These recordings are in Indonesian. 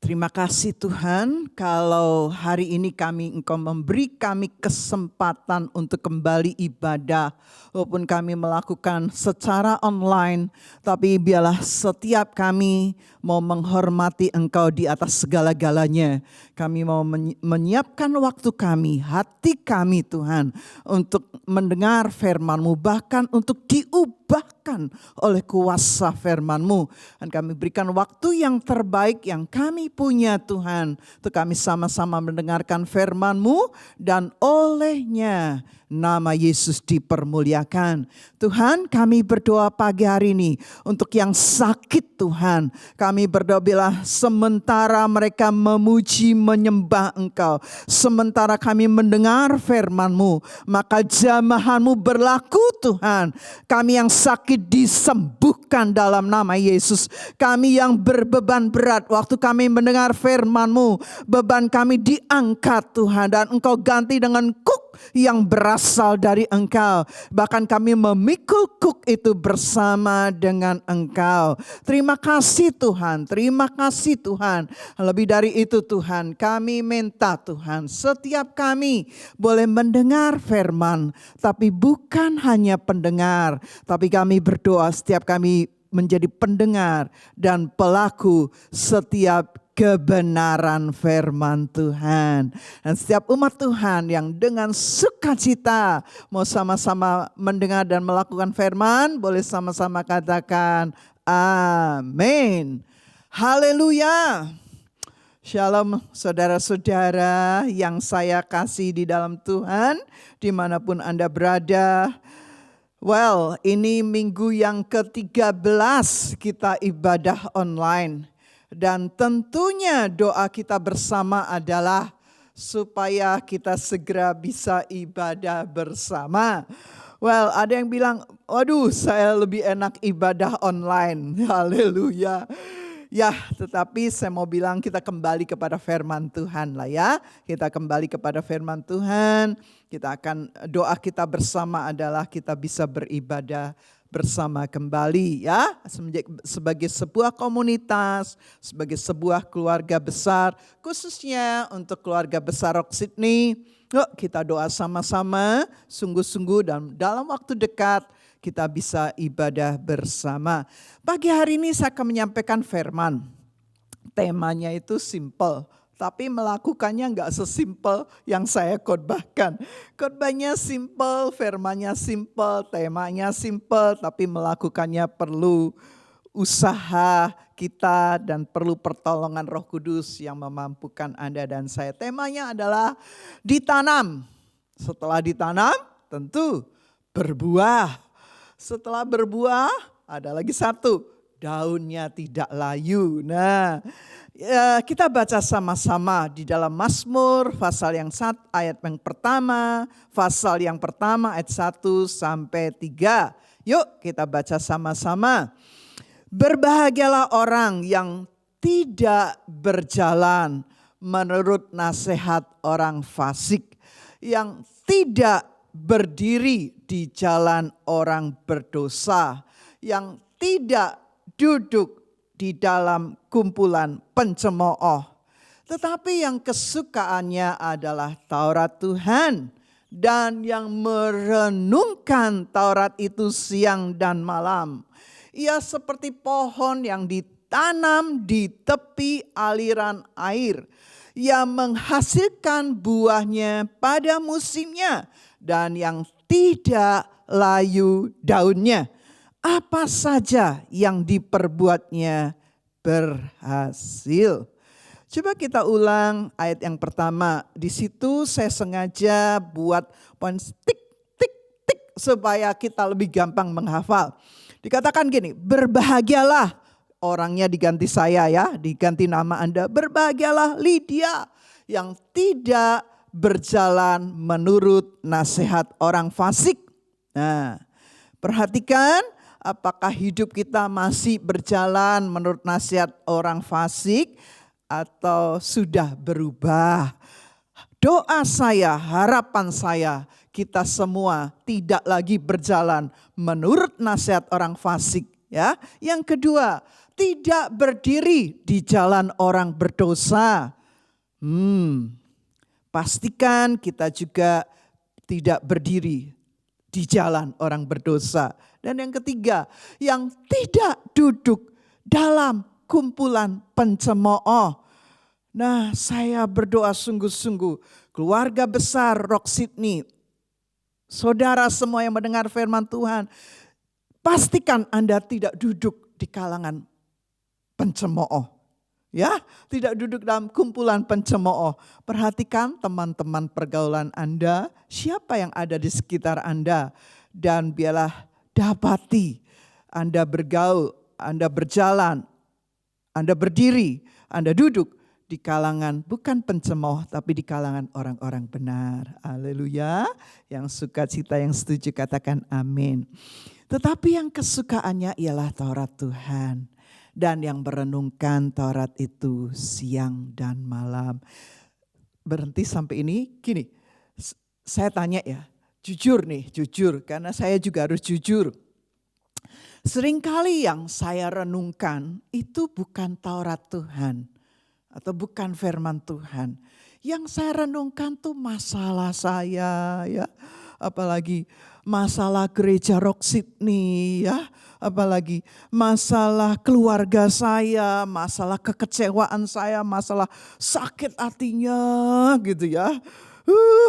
Terima kasih Tuhan, kalau hari ini Engkau memberi kami kesempatan untuk kembali ibadah. Walaupun kami melakukan secara online, tapi biarlah setiap kami mau menghormati Engkau di atas segala-galanya. Kami mau menyiapkan waktu kami, hati kami Tuhan, untuk mendengar firman-Mu, bahkan untuk diubahkan oleh kuasa firman-Mu. Dan kami berikan waktu yang terbaik yang kami punya Tuhan, untuk kami sama-sama mendengarkan firman-Mu, dan olehnya nama Yesus dipermuliakan. Tuhan, kami berdoa pagi hari ini untuk yang sakit Tuhan. Kami berdoa bila sementara mereka memuji menyembah Engkau, sementara kami mendengar firman-Mu, maka jamahan-Mu berlaku Tuhan. Kami yang sakit disembuhkan dalam nama Yesus. Kami yang berbeban berat, waktu kami mendengar firman-Mu, beban kami diangkat Tuhan, dan Engkau ganti dengan kuk yang berasal dari Engkau. Bahkan kami memikul kuk itu bersama dengan Engkau. Terima kasih Tuhan, terima kasih Tuhan. Lebih dari itu Tuhan, kami minta Tuhan, setiap kami boleh mendengar firman, tapi bukan hanya pendengar, tapi kami berdoa setiap kami menjadi pendengar dan pelaku setiap kebenaran firman Tuhan. Dan setiap umat Tuhan yang dengan sukacita mau sama-sama mendengar dan melakukan firman, boleh sama-sama katakan amin. Haleluya. Shalom saudara-saudara yang saya kasih di dalam Tuhan, dimanapun Anda berada. Well, ini minggu yang ke-13 kita ibadah online. Dan tentunya doa kita bersama adalah supaya kita segera bisa ibadah bersama. Well, ada yang bilang, waduh saya lebih enak ibadah online. Haleluya. Ya, tetapi saya mau bilang kita kembali kepada firman Tuhan lah ya. Kita kembali kepada firman Tuhan. Kita akan, doa kita bersama adalah kita bisa beribadah bersama kembali ya, sebagai sebuah komunitas, sebagai sebuah keluarga besar, khususnya untuk keluarga besar Rock Sydney. Yuk kita doa sama-sama, sungguh-sungguh, dan dalam waktu dekat kita bisa ibadah bersama. Pagi hari ini saya akan menyampaikan firman. Temanya itu simple, tapi melakukannya enggak sesimpel yang saya khotbahkan. Khotbahnya simple, firmannya simple, temanya simple, tapi melakukannya perlu usaha kita dan perlu pertolongan Roh Kudus yang memampukan Anda dan saya. Temanya adalah ditanam. Setelah ditanam, tentu berbuah. Setelah berbuah, ada lagi satu, daunnya tidak layu. Nah, ya, kita baca sama-sama di dalam Mazmur pasal yang ayat yang pertama, pasal yang pertama ayat 1 sampai 3. Yuk kita baca sama-sama. Berbahagialah orang yang tidak berjalan menurut nasihat orang fasik, yang tidak berdiri di jalan orang berdosa, yang tidak duduk di dalam kumpulan pencemooh, tetapi yang kesukaannya adalah Taurat Tuhan, dan yang merenungkan Taurat itu siang dan malam. Ia seperti pohon yang ditanam di tepi aliran air, yang menghasilkan buahnya pada musimnya, dan yang tidak layu daunnya. Apa saja yang diperbuatnya berhasil. Coba kita ulang ayat yang pertama. Di situ saya sengaja buat poin tik, tik, tik supaya kita lebih gampang menghafal. Dikatakan gini, berbahagialah, orangnya diganti saya ya, diganti nama Anda. Berbahagialah Lydia yang tidak berjalan menurut nasihat orang fasik. Nah, perhatikan, apakah hidup kita masih berjalan menurut nasihat orang fasik atau sudah berubah? Doa saya, harapan saya, kita semua tidak lagi berjalan menurut nasihat orang fasik. Ya, yang kedua, tidak berdiri di jalan orang berdosa. Pastikan kita juga tidak berdiri di jalan orang berdosa. Dan yang ketiga, yang tidak duduk dalam kumpulan pencemooh. Nah, saya berdoa sungguh-sungguh, keluarga besar Rock Sydney, saudara semua yang mendengar firman Tuhan, pastikan Anda tidak duduk di kalangan pencemooh. Ya, tidak duduk dalam kumpulan pencemooh. Perhatikan teman-teman pergaulan Anda, siapa yang ada di sekitar Anda. Dan biarlah dapati Anda bergaul, Anda berjalan, Anda berdiri, Anda duduk di kalangan bukan pencemooh tapi di kalangan orang-orang benar. Haleluya. Yang sukacita, yang setuju katakan amin. Tetapi yang kesukaannya ialah Taurat Tuhan. Dan yang merenungkan Taurat itu siang dan malam. Berhenti sampai ini, gini, saya tanya ya, jujur nih, jujur, karena saya juga harus jujur. Seringkali yang saya renungkan itu bukan Taurat Tuhan atau bukan firman Tuhan. Yang saya renungkan tuh masalah saya ya, apalagi masalah gereja Rock Sydney ya, apalagi masalah keluarga saya, masalah kekecewaan saya, masalah sakit hatinya gitu ya.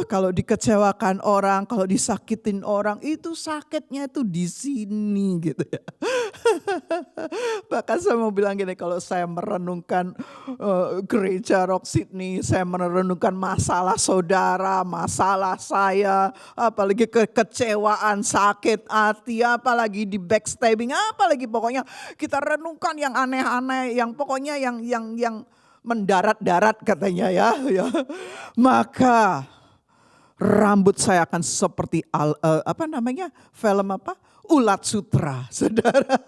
Kalau dikecewakan orang, kalau disakitin orang, itu sakitnya itu di sini gitu ya. Bahkan saya mau bilang gini, kalau saya merenungkan gereja Rock Sydney, saya merenungkan masalah saudara, masalah saya, apalagi kekecewaan, sakit hati, apalagi di backstabbing, apalagi pokoknya kita renungkan yang aneh-aneh, yang pokoknya yang mendarat-darat katanya ya. Maka rambut saya akan seperti film apa? Ulat Sutra, saudara.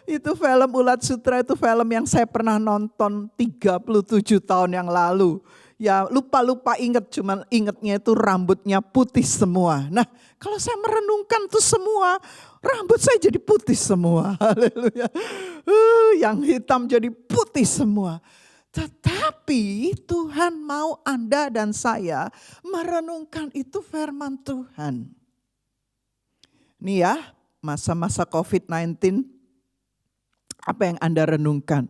Itu film Ulat Sutra itu film yang saya pernah nonton 37 tahun yang lalu. Ya lupa ingat, cuman ingatnya itu rambutnya putih semua. Nah kalau saya merenungkan itu semua, rambut saya jadi putih semua. Haleluya. Yang hitam jadi putih semua. Tetapi Tuhan mau Anda dan saya merenungkan itu firman Tuhan. Nih ya, masa-masa COVID-19, apa yang Anda renungkan?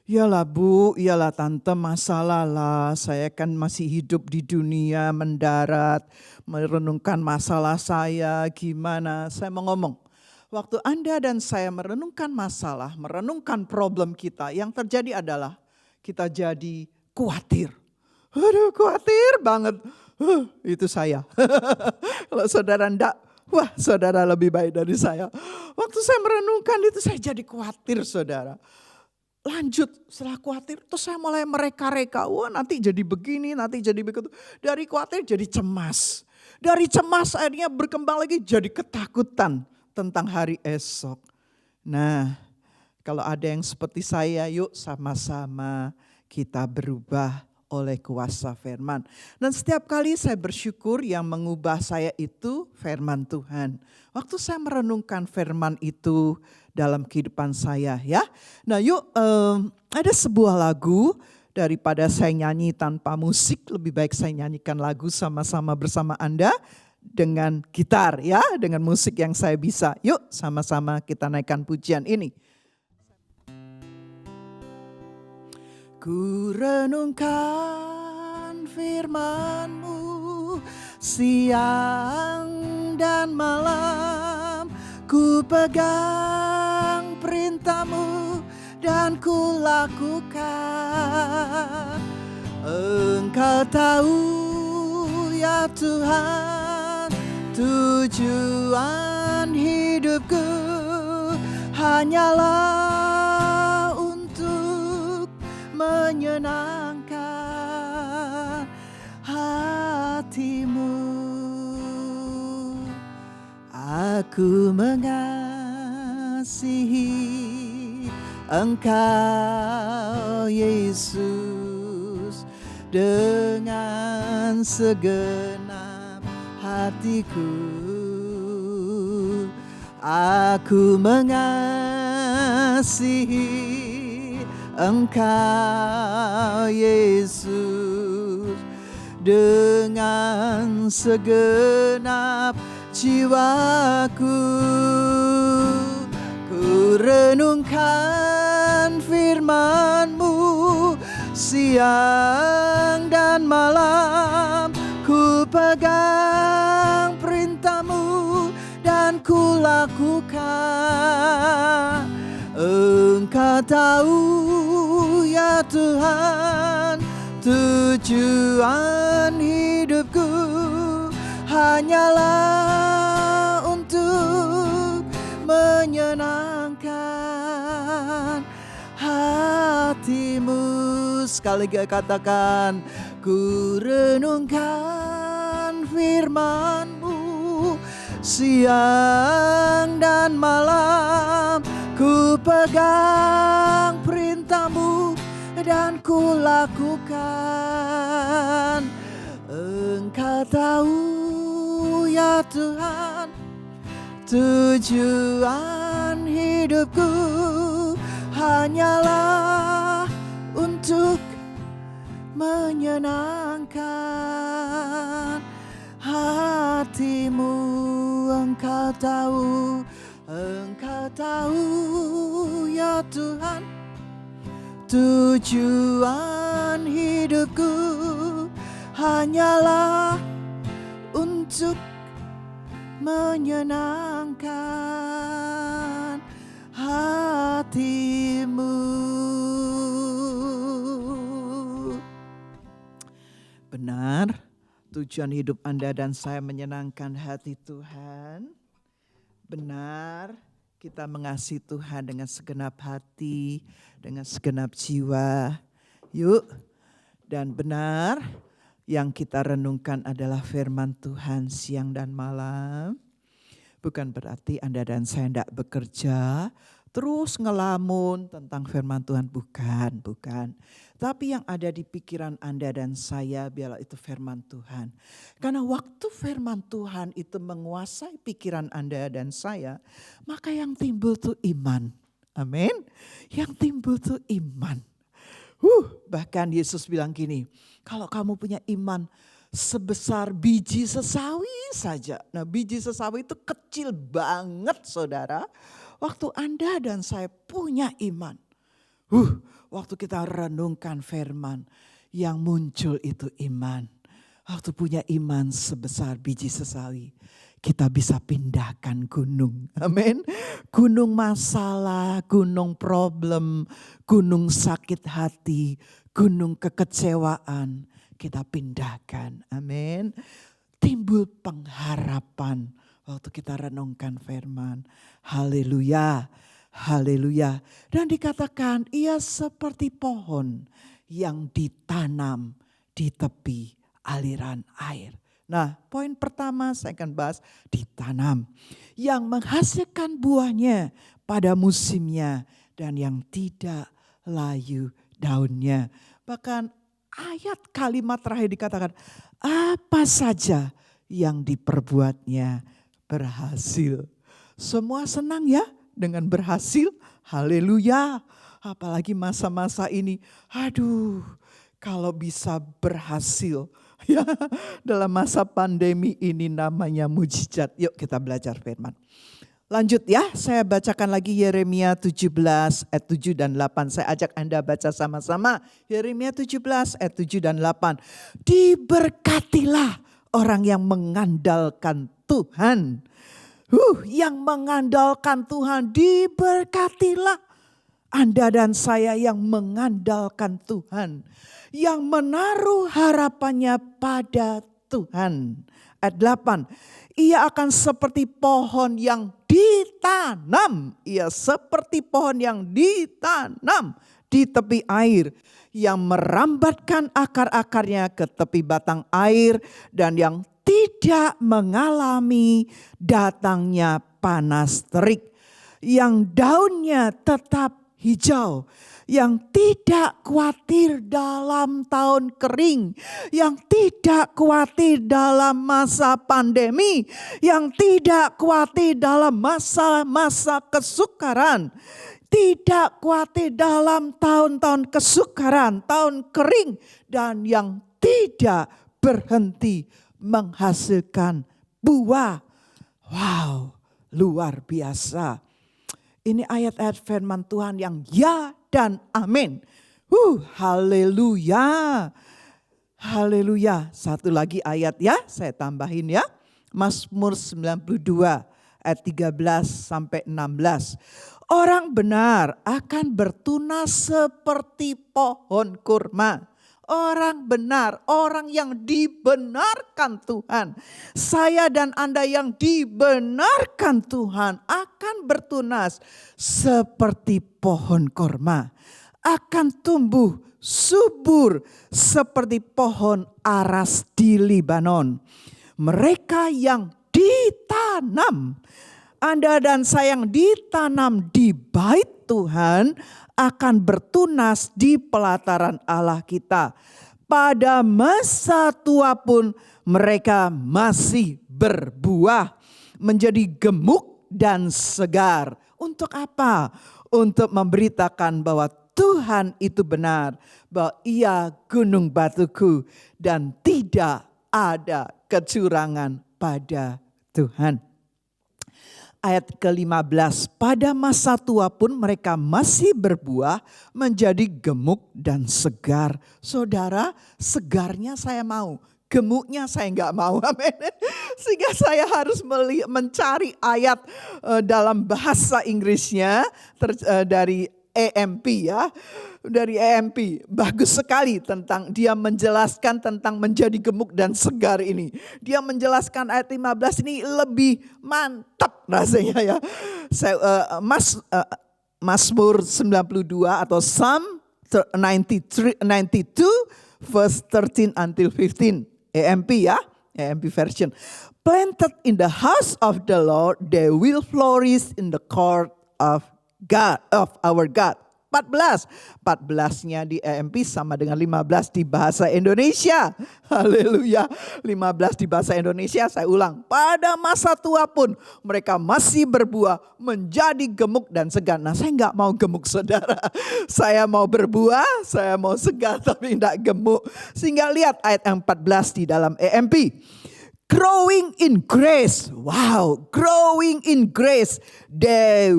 Iyalah Bu, iyalah Tante, masalah lah, saya kan masih hidup di dunia mendarat, merenungkan masalah saya gimana. Saya mau ngomong, waktu Anda dan saya merenungkan masalah, merenungkan problem kita, yang terjadi adalah kita jadi khawatir. Aduh khawatir banget. Itu saya. Kalau saudara enggak, wah saudara lebih baik dari saya. Waktu saya merenungkan itu saya jadi khawatir saudara. Lanjut setelah khawatir terus saya mulai mereka-reka. Wah nanti jadi begini, nanti jadi begitu. Dari khawatir jadi cemas. Dari cemas akhirnya berkembang lagi jadi ketakutan tentang hari esok. Nah, kalau ada yang seperti saya, yuk sama-sama kita berubah oleh kuasa firman. Dan setiap kali saya bersyukur yang mengubah saya itu firman Tuhan. Waktu saya merenungkan firman itu dalam kehidupan saya ya. Nah yuk ada sebuah lagu, daripada saya nyanyi tanpa musik, lebih baik saya nyanyikan lagu sama-sama bersama Anda. Dengan gitar ya, dengan musik yang saya bisa. Yuk sama-sama kita naikkan pujian ini. Ku renungkan firman-Mu siang dan malam, ku pegang perintah-Mu dan ku lakukan. Engkau tahu ya Tuhan, tujuan hidupku hanyalah menyenangkan hati-Mu. Aku mengasihi Engkau Yesus dengan segenap hatiku. Aku mengasihi mengasihi Engkau Yesus dengan segenap jiwaku. Ku renungkan firman-Mu siang dan malam, ku pegang perintah-Mu dan ku lakukan. Engkau tahu ya Tuhan, tujuan hidupku hanyalah untuk menyenangkan hati-Mu. Sekali lagi katakan, ku renungkan firman-Mu siang dan malam, ku pegang perintah-Mu dan ku lakukan. Engkau tahu ya Tuhan, tujuan hidupku hanyalah untuk menyenangkan hati-Mu. Engkau tahu ya Tuhan, tujuan hidupku hanyalah untuk menyenangkan hati-Mu. Benar, tujuan hidup Anda dan saya menyenangkan hati Tuhan. Benar, kita mengasihi Tuhan dengan segenap hati, dengan segenap jiwa. Yuk, dan benar, yang kita renungkan adalah firman Tuhan siang dan malam. Bukan berarti Anda dan saya tidak bekerja, terus ngelamun tentang firman Tuhan. Bukan. Tapi yang ada di pikiran Anda dan saya, biarlah itu firman Tuhan. Karena waktu firman Tuhan itu menguasai pikiran Anda dan saya, maka yang timbul tuh iman. Amin. Yang timbul tuh iman. Bahkan Yesus bilang gini, kalau kamu punya iman sebesar biji sesawi saja. Nah, biji sesawi itu kecil banget saudara. Waktu Anda dan saya punya iman. Waktu kita renungkan firman, yang muncul itu iman. Waktu punya iman sebesar biji sesawi, kita bisa pindahkan gunung. Amin. Gunung masalah, gunung problem, gunung sakit hati, gunung kekecewaan, kita pindahkan. Amin. Timbul pengharapan waktu kita renungkan firman. Haleluya. Haleluya. Dan dikatakan ia seperti pohon yang ditanam di tepi aliran air. Nah, poin pertama saya akan bahas ditanam. Yang menghasilkan buahnya pada musimnya dan yang tidak layu daunnya. Bahkan ayat kalimat terakhir dikatakan apa saja yang diperbuatnya berhasil. Semua senang ya dengan berhasil. Haleluya. Apalagi masa-masa ini. Aduh, kalau bisa berhasil. Ya, dalam masa pandemi ini namanya mujizat. Yuk kita belajar firman. Lanjut ya, saya bacakan lagi Yeremia 17 ayat 7 dan 8. Saya ajak Anda baca sama-sama. Yeremia 17 ayat 7 dan 8. Diberkatilah orang yang mengandalkan Tuhan. Yang mengandalkan Tuhan, diberkatilah. Anda dan saya yang mengandalkan Tuhan. Yang menaruh harapannya pada Tuhan. Ayat 8. Ia akan seperti pohon yang ditanam. Ia seperti pohon yang ditanam di tepi air. Yang merambatkan akar-akarnya ke tepi batang air. Dan yang tidak mengalami datangnya panas terik. Yang daunnya tetap hijau, yang tidak khawatir dalam tahun kering, yang tidak khawatir dalam masa pandemi, yang tidak khawatir dalam masa-masa kesukaran. Tidak khawatir dalam tahun-tahun kesukaran, tahun kering, dan yang tidak berhenti menghasilkan buah. Wow, luar biasa. Ini ayat-ayat firman Tuhan yang ya dan amin. Haleluya. Haleluya. Satu lagi ayat ya, saya tambahin ya. Mazmur 92 ayat 13 sampai 16. Orang benar akan bertunas seperti pohon kurma. Orang benar, orang yang dibenarkan Tuhan. Saya dan Anda yang dibenarkan Tuhan akan bertunas seperti pohon kurma. Akan tumbuh subur seperti pohon aras di Libanon. Mereka yang ditanam, Anda dan saya yang ditanam di bait Tuhan akan bertunas di pelataran Allah kita. Pada masa tua pun mereka masih berbuah, menjadi gemuk dan segar. Untuk apa? Untuk memberitakan bahwa Tuhan itu benar, bahwa Ia gunung batuku dan tidak ada kecurangan pada Tuhan. Ayat ke-15, pada masa tua pun mereka masih berbuah, menjadi gemuk dan segar. Saudara, segarnya saya mau, gemuknya saya enggak mau. Amin. Sehingga saya harus mencari ayat dalam bahasa Inggrisnya dari EMP ya. Dari EMP, bagus sekali tentang dia menjelaskan tentang menjadi gemuk dan segar ini. Dia menjelaskan ayat 15 ini lebih mantap rasanya ya. Mazmur 92 atau Psalm 92 verse 13 until 15. EMP ya, EMP version. Planted in the house of the Lord, they will flourish in the court of God, of our God. 14-nya di EMP sama dengan 15 di bahasa Indonesia. Haleluya. 15 di bahasa Indonesia, saya ulang. Pada masa tua pun mereka masih berbuah, menjadi gemuk dan segar. Nah, saya enggak mau gemuk saudara. Saya mau berbuah, saya mau segar tapi enggak gemuk. Sehingga lihat ayat yang 14 di dalam EMP. Growing in grace. Wow, growing in grace. They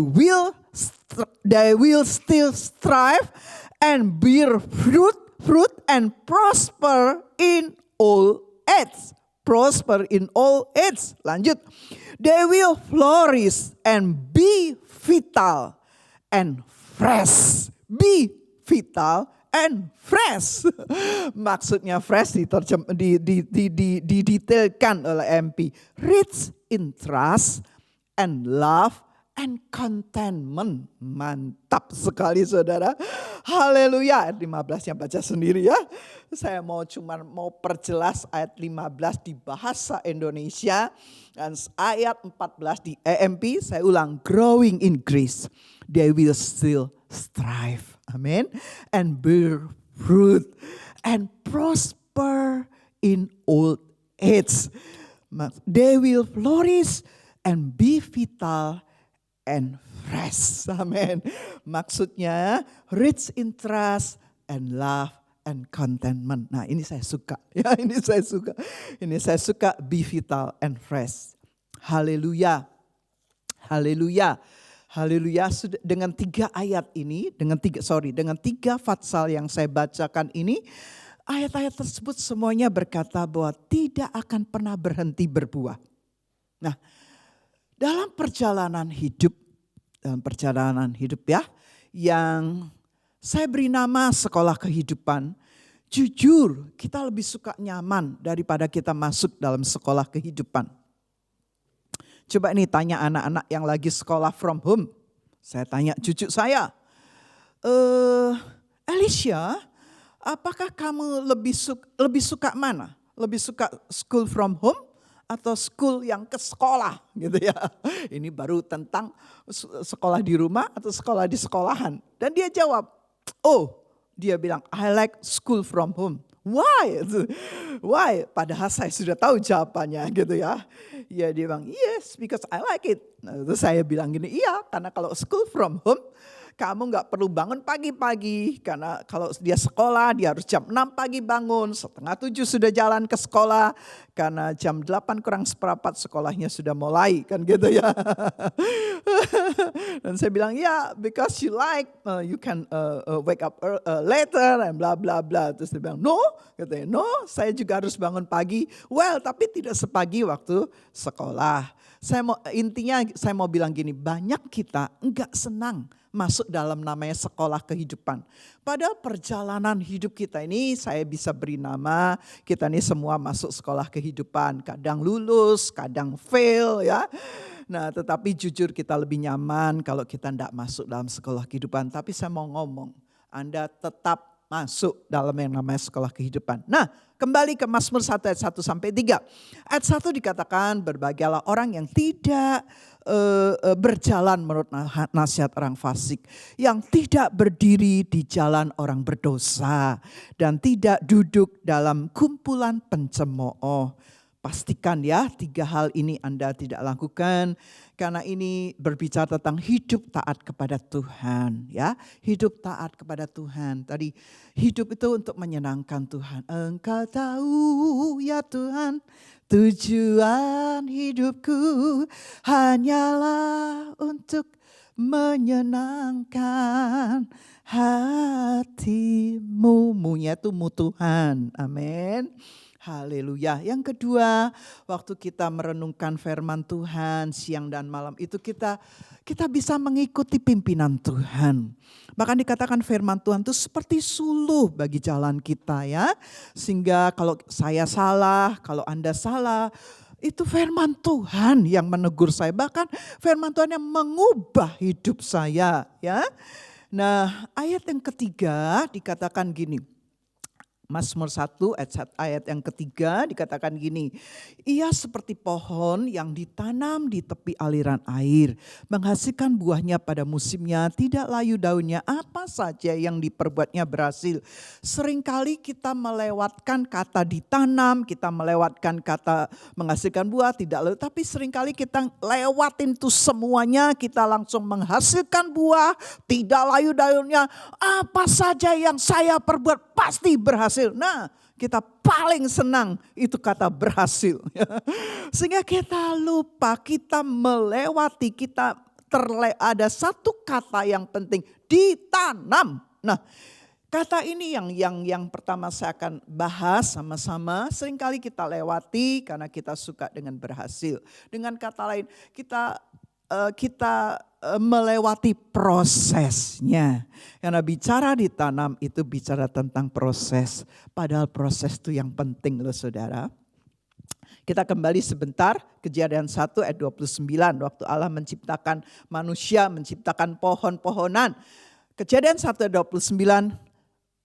will still strive and bear fruit and prosper in all age. Prosper in all age. Lanjut. They will flourish and be vital and fresh. Be vital and fresh. Maksudnya fresh didetailkan oleh MP. Rich in trust and love and contentment. Mantap sekali saudara. Haleluya. Ayat 15 yang baca sendiri ya. Saya mau perjelas ayat 15 di bahasa Indonesia. Dan ayat 14 di EMP. Saya ulang. Growing in grace. They will still strive. Amen. And bear fruit. And prosper in old age. They will flourish and be vital and fresh. Amen. Maksudnya rich in trust and love and contentment. Nah, ini saya suka. Ya, ini saya suka. Ini saya suka be vital and fresh. Haleluya. Haleluya. Haleluya. Dengan 3 ayat ini, dengan tiga fatsal yang saya bacakan ini, ayat-ayat tersebut semuanya berkata bahwa tidak akan pernah berhenti berbuah. Nah, dalam perjalanan hidup ya, yang saya beri nama sekolah kehidupan, jujur kita lebih suka nyaman daripada kita masuk dalam sekolah kehidupan. Coba nih tanya anak-anak yang lagi sekolah from home. Saya tanya cucu saya, Alicia, apakah kamu lebih suka mana? Lebih suka school from home atau school yang ke sekolah gitu ya. Ini baru tentang sekolah di rumah atau sekolah di sekolahan. Dan dia jawab, dia bilang I like school from home. Why? Why? Padahal saya sudah tahu jawabannya gitu ya. Ya dia bilang yes because I like it. Nah, terus saya bilang gini, iya karena kalau school from home Kamu nggak perlu bangun pagi-pagi, karena kalau dia sekolah dia harus jam 6 pagi bangun, setengah 7 sudah jalan ke sekolah, karena jam 8 kurang seperempat sekolahnya sudah mulai, kan gitu ya. Dan saya bilang, ya because you like, you can wake up later, and bla bla bla. Terus dia bilang, no, katanya, no, saya juga harus bangun pagi. Well, tapi tidak sepagi waktu sekolah. Intinya saya mau bilang gini, banyak kita enggak senang masuk dalam namanya sekolah kehidupan. Padahal perjalanan hidup kita ini saya bisa beri nama, kita ini semua masuk sekolah kehidupan. Kadang lulus, kadang fail ya. Nah tetapi jujur kita lebih nyaman kalau kita enggak masuk dalam sekolah kehidupan. Tapi saya mau ngomong, Anda tetap masuk dalam yang namanya sekolah kehidupan. Nah, kembali ke Mazmur 1 ayat 1 sampai 3. Ayat 1 dikatakan, berbahagialah orang yang tidak berjalan menurut nasihat orang fasik, yang tidak berdiri di jalan orang berdosa, dan tidak duduk dalam kumpulan pencemooh. Pastikan ya 3 hal ini Anda tidak lakukan, karena ini berbicara tentang hidup taat kepada Tuhan ya. Hidup taat kepada Tuhan. Tadi hidup itu untuk menyenangkan Tuhan. Engkau tahu ya Tuhan, tujuan hidupku hanyalah untuk menyenangkan hatimu. Munya itu mu Tuhan. Amin. Haleluya. Yang kedua, waktu kita merenungkan firman Tuhan siang dan malam itu kita bisa mengikuti pimpinan Tuhan. Bahkan dikatakan firman Tuhan itu seperti suluh bagi jalan kita ya. Sehingga kalau saya salah, kalau Anda salah, itu firman Tuhan yang menegur saya. Bahkan firman Tuhan yang mengubah hidup saya ya. Nah, ayat yang ketiga dikatakan gini. Mazmur 1 ayat yang ketiga dikatakan gini, ia seperti pohon yang ditanam di tepi aliran air, menghasilkan buahnya pada musimnya, tidak layu daunnya, apa saja yang diperbuatnya berhasil. Seringkali kita melewatkan kata ditanam, kita melewatkan kata menghasilkan buah, tidak layu, tapi seringkali kita lewatin itu semuanya, kita langsung menghasilkan buah, tidak layu daunnya, apa saja yang saya perbuat pasti berhasil. Nah, kita paling senang itu kata berhasil. Sehingga kita lupa, kita melewati, ada satu kata yang penting, ditanam. Nah, kata ini yang pertama saya akan bahas sama-sama. Seringkali kita lewati karena kita suka dengan berhasil. Dengan kata lain, kita melewati prosesnya. Karena bicara ditanam itu bicara tentang proses. Padahal proses itu yang penting loh saudara. Kita kembali sebentar, Kejadian 1 ayat 29. Waktu Allah menciptakan manusia, menciptakan pohon-pohonan. Kejadian 1 ayat 29.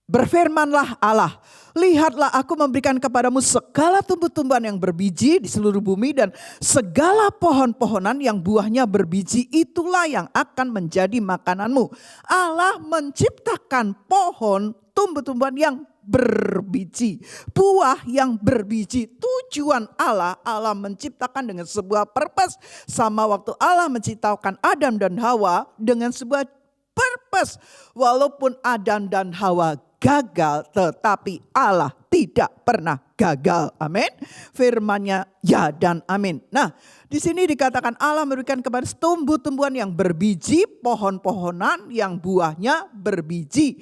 Berfirmanlah Allah, lihatlah aku memberikan kepadamu segala tumbuh-tumbuhan yang berbiji di seluruh bumi dan segala pohon-pohonan yang buahnya berbiji, itulah yang akan menjadi makananmu. Allah menciptakan pohon, tumbuh-tumbuhan yang berbiji, buah yang berbiji. Tujuan Allah menciptakan dengan sebuah purpose. Sama waktu Allah menciptakan Adam dan Hawa dengan sebuah purpose. Walaupun Adam dan Hawa gagal, tetapi Allah tidak pernah gagal. Amin. Firman-Nya ya dan amin. Nah, di sini dikatakan Allah memberikan kepada tumbuh-tumbuhan yang berbiji, pohon-pohonan yang buahnya berbiji.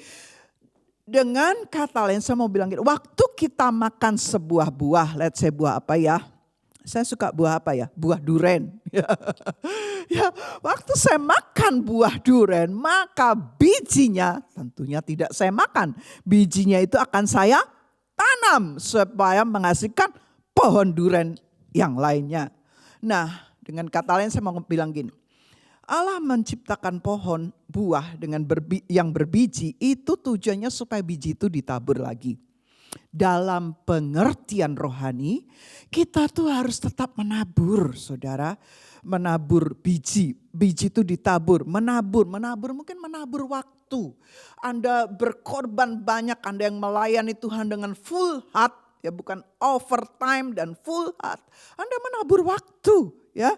Dengan kata lain saya mau bilang gitu, waktu kita makan sebuah buah, let's say buah apa ya? Saya suka buah apa ya? Buah duren. Ya, waktu saya makan buah duren, maka bijinya tentunya tidak saya makan. Bijinya itu akan saya tanam supaya menghasilkan pohon duren yang lainnya. Nah, dengan kata lain saya mau bilang gini. Allah menciptakan pohon buah dengan yang berbiji, itu tujuannya supaya biji itu ditabur lagi. Dalam pengertian rohani, kita tuh harus tetap menabur, saudara. Menabur biji. Biji itu ditabur, menabur mungkin menabur waktu. Anda berkorban banyak, Anda yang melayani Tuhan dengan full heart, ya bukan overtime dan full heart. Anda menabur waktu, ya.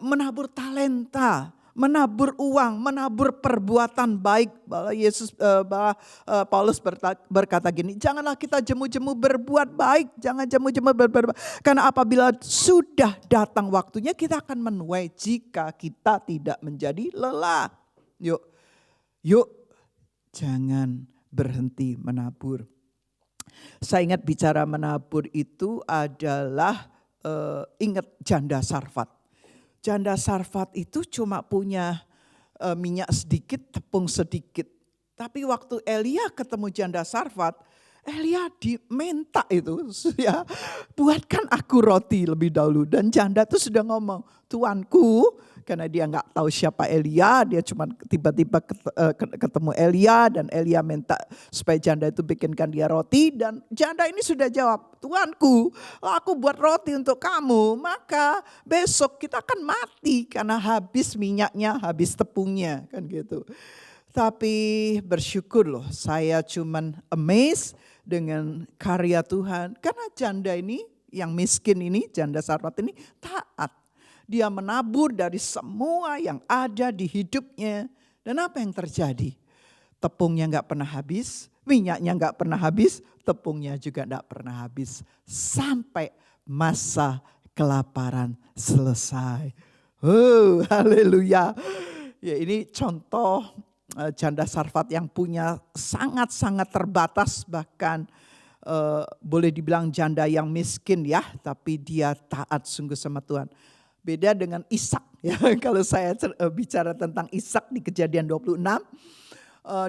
Menabur talenta, menabur uang, menabur perbuatan baik. Paulus berkata gini, janganlah kita jemu-jemu berbuat baik, jangan jemu-jemu berbuat baik. Karena apabila sudah datang waktunya kita akan menuai jika kita tidak menjadi lelah. Yuk, jangan berhenti menabur. Saya ingat bicara menabur itu adalah ingat janda Sarfat. Janda Sarfat itu cuma punya minyak sedikit, tepung sedikit. Tapi waktu Elia ketemu janda Sarfat, Elia diminta itu, ya, buatkan aku roti lebih dahulu. Dan janda itu sudah ngomong, tuanku, karena dia nggak tahu siapa Elia, dia cuma tiba-tiba ketemu Elia dan Elia minta supaya janda itu bikinkan dia roti. Dan janda ini sudah jawab, tuanku, aku buat roti untuk kamu, maka besok kita akan mati karena habis minyaknya, habis tepungnya, kan gitu. Tapi bersyukur loh, saya cuman amazed dengan karya Tuhan. Karena janda ini, yang miskin ini, janda Sarfat ini taat. Dia menabur dari semua yang ada di hidupnya. Dan apa yang terjadi? Tepungnya gak pernah habis, minyaknya gak pernah habis, tepungnya juga gak pernah habis. Sampai masa kelaparan selesai. Oh, haleluya. Ya, ini contoh janda Sarfat yang punya sangat-sangat terbatas, bahkan boleh dibilang janda yang miskin ya, tapi dia taat sungguh sama Tuhan. Beda dengan Ishak ya. Kalau saya bicara tentang Ishak di Kejadian 26,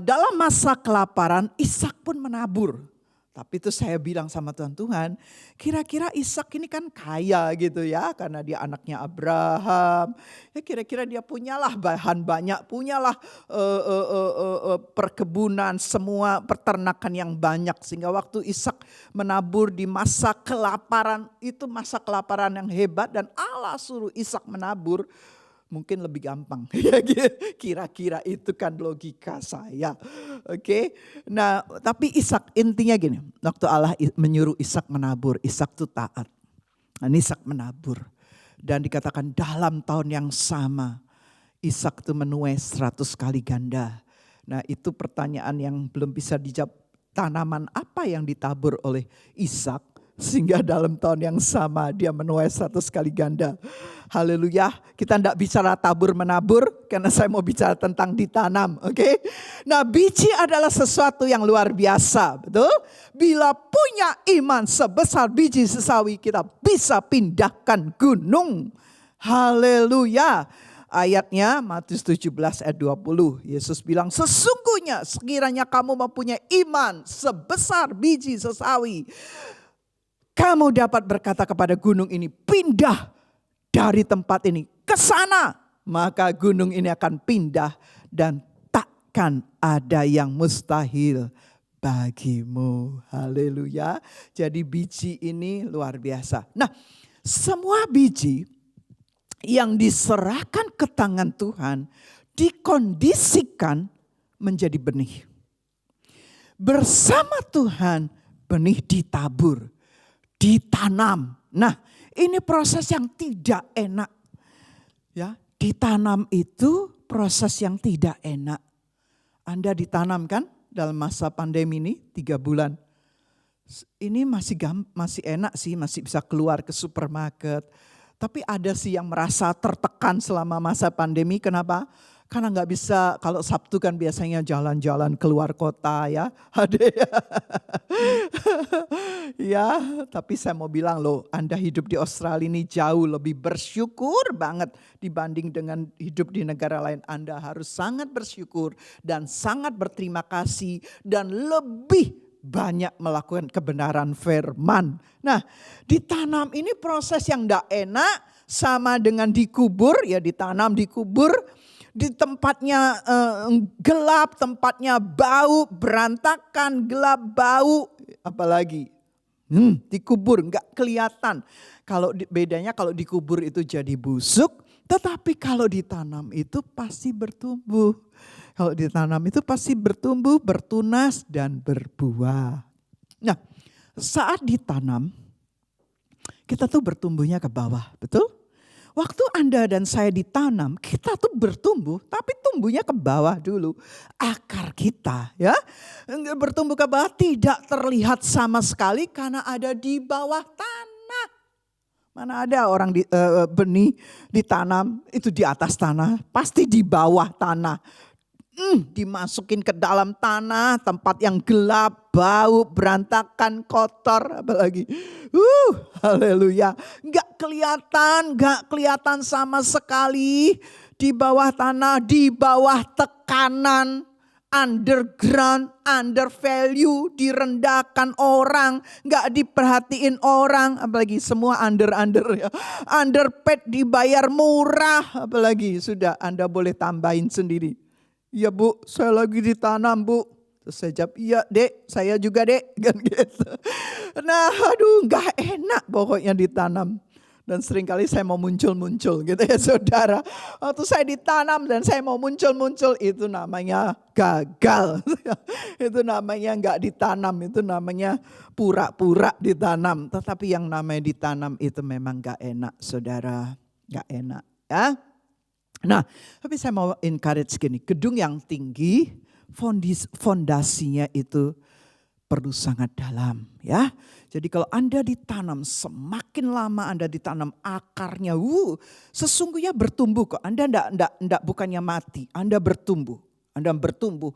dalam masa kelaparan Ishak pun menabur. Tapi itu saya bilang sama Tuhan, kira-kira Ishak ini kan kaya gitu ya, karena dia anaknya Abraham. Ya kira-kira dia punyalah bahan banyak, punyalah perkebunan, semua peternakan yang banyak. Sehingga waktu Ishak menabur di masa kelaparan, itu masa kelaparan yang hebat. Dan Allah suruh Ishak menabur, mungkin lebih gampang. Kira-kira itu kan logika saya. Oke. Nah, tapi Ishak intinya gini. Waktu Allah menyuruh Ishak menabur, Ishak itu taat. Dan Ishak menabur. Dan dikatakan dalam tahun yang sama, Ishak itu menuai 100 kali ganda. Nah, itu pertanyaan yang belum bisa dijawab. Tanaman apa yang ditabur oleh Ishak sehingga dalam tahun yang sama dia menuai 100 kali ganda. Haleluya. Kita tidak bicara tabur menabur karena saya mau bicara tentang ditanam. Oke. Nah, biji adalah sesuatu yang luar biasa, betul? Bila punya iman sebesar biji sesawi, kita bisa pindahkan gunung. Haleluya. Ayatnya Matius 17 ayat 20. Yesus bilang, sesungguhnya sekiranya kamu mempunyai iman sebesar biji sesawi, kamu dapat berkata kepada gunung ini, pindah dari tempat ini ke sana. Maka gunung ini akan pindah dan takkan ada yang mustahil bagimu. Haleluya. Jadi biji ini luar biasa. Nah, semua biji yang diserahkan ke tangan Tuhan dikondisikan menjadi benih. Bersama Tuhan benih ditabur, ditanam. Nah, ini proses yang tidak enak. Ya, ditanam itu proses yang tidak enak. Anda ditanam kan dalam masa pandemi ini 3 bulan. Ini masih enak sih, masih bisa keluar ke supermarket. Tapi ada sih yang merasa tertekan selama masa pandemi. Kenapa? Karena nggak bisa, kalau Sabtu kan biasanya jalan-jalan keluar kota ya. Ada ya, tapi saya mau bilang loh, Anda hidup di Australia ini jauh lebih bersyukur banget dibanding dengan hidup di negara lain. Anda harus sangat bersyukur dan sangat berterima kasih dan lebih banyak melakukan kebenaran firman. Nah, ditanam ini proses yang tidak enak, sama dengan dikubur, ya ditanam dikubur. Di tempatnya gelap, tempatnya bau, berantakan, gelap, bau, apalagi dikubur nggak kelihatan. Kalau bedanya kalau dikubur itu jadi busuk, tetapi kalau ditanam itu pasti bertumbuh. Kalau ditanam itu pasti bertumbuh, bertunas dan berbuah. Nah, saat ditanam kita tuh bertumbuhnya ke bawah, betul? Waktu Anda dan saya ditanam, kita tuh bertumbuh, tapi tumbuhnya ke bawah dulu. Akar kita ya, bertumbuh ke bawah tidak terlihat sama sekali karena ada di bawah tanah. Mana ada orang benih ditanam itu di atas tanah, pasti di bawah tanah. Dimasukin ke dalam tanah, tempat yang gelap, bau, berantakan, kotor, apalagi. Haleluya. Gak kelihatan sama sekali di bawah tanah, di bawah tekanan, underground, undervalue, direndahkan orang, gak diperhatiin orang, apalagi semua under ya. Underpaid dibayar murah, apalagi sudah Anda boleh tambahin sendiri. Iya Bu, saya lagi ditanam Bu. Terus saya jawab, iya Dek, saya juga Dek. Kan gitu. Nah aduh gak enak pokoknya ditanam. Dan seringkali saya mau muncul-muncul gitu ya saudara. Waktu saya ditanam dan saya mau muncul-muncul itu namanya gagal. Itu namanya gak ditanam, itu namanya pura-pura ditanam. Tetapi yang namanya ditanam itu memang gak enak saudara. Gak enak ya. Nah, tapi saya mau encourage gini, gedung yang tinggi, fondasinya itu perlu sangat dalam ya. Jadi kalau Anda ditanam, semakin lama Anda ditanam akarnya, sesungguhnya bertumbuh kok. Anda enggak bukannya mati, Anda bertumbuh. Anda bertumbuh,